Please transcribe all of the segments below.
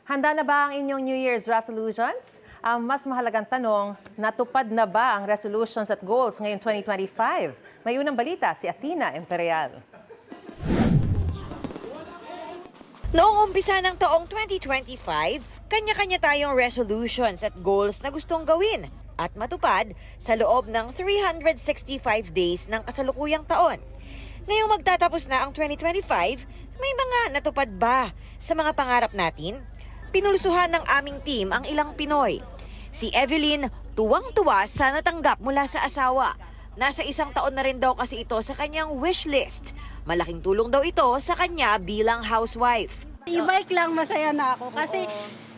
Handa na ba ang inyong New Year's resolutions? Ang mas mahalagang tanong, natupad na ba ang resolutions at goals ngayong 2025? May unang balita si Athena Imperial. Noong umpisa ng taong 2025, kanya-kanya tayong resolutions at goals na gustong gawin at matupad sa loob ng 365 days ng kasalukuyang taon. Ngayong magtatapos na ang 2025, may mga natupad ba sa mga pangarap natin? Pinulsuhan ng aming team ang ilang Pinoy. Si Evelyn, tuwang-tuwa sa natanggap mula sa asawa. Nasa 1 taon na rin daw kasi ito sa kanyang wish list. Malaking tulong daw ito sa kanya bilang housewife. E-bike lang, masaya na ako. Kasi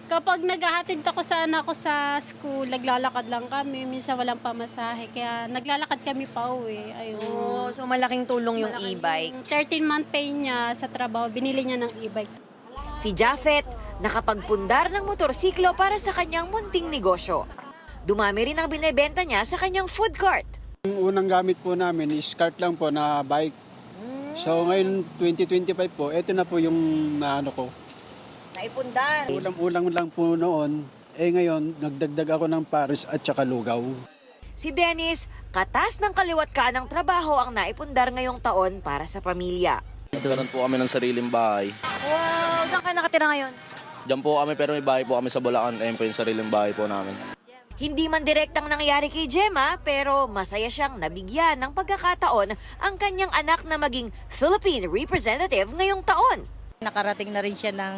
kapag naghahatid ako sa anak ko sa school, naglalakad lang kami. Minsan walang pamasahe. Kaya naglalakad kami pa uwi. Ayun. So malaking tulong yung e-bike. 13-month pay niya sa trabaho, binili niya ng e-bike. Si Japheth, nakapagpundar ng motorsiklo para sa kanyang munting negosyo. Dumami rin ang binebenta niya sa kanyang food cart. Yung unang gamit po namin is cart lang po na bike. So ngayon 2025 po, ito na po yung naano ko. Naipundar. Ulam-ulam lang po noon. Ngayon, nagdagdag ako ng pares at saka lugaw. Si Dennis, katas ng kaliwat ka ng trabaho ang naipundar ngayong taon para sa pamilya. Nagkaroon po kami ng sariling bahay. Wow! Saan ka nakatira ngayon? Diyan po kami pero may bahay po kami sa Bulacan. Ayun po yung sariling bahay po namin. Hindi man direktang nangyari kay Gemma, pero masaya siyang nabigyan ng pagkakataon ang kanyang anak na maging Philippine representative ngayong taon. Nakarating na rin siya ng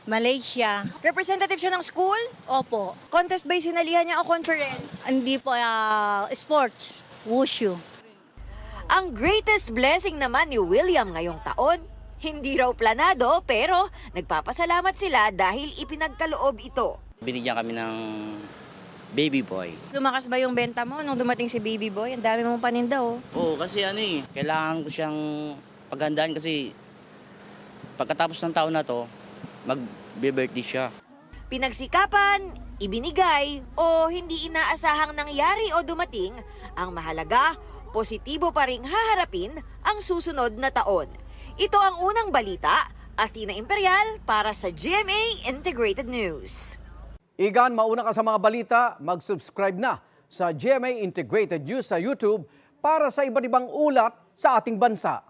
Malaysia. Representative siya ng school? Opo. Contest ba yung sinalihan niya o conference? Hindi po sports, wushu. Ang greatest blessing naman ni William ngayong taon, hindi raw planado pero nagpapasalamat sila dahil ipinagkaloob ito. Binigyan kami ng baby boy. Lumakas ba yung benta mo nung dumating si baby boy? Ang dami mong paninda oh. Oo, kasi kailangan ko siyang paghandaan kasi pagkatapos ng taon na to, mag-birthday siya. Pinagsikapan, ibinigay o hindi inaasahang nangyari o dumating, ang mahalaga, positibo pa ring haharapin ang susunod na taon. Ito ang unang balita, Athena Imperial para sa GMA Integrated News. Igan, mauna ka sa mga balita, mag-subscribe na sa GMA Integrated News sa YouTube para sa iba't ibang ulat sa ating bansa.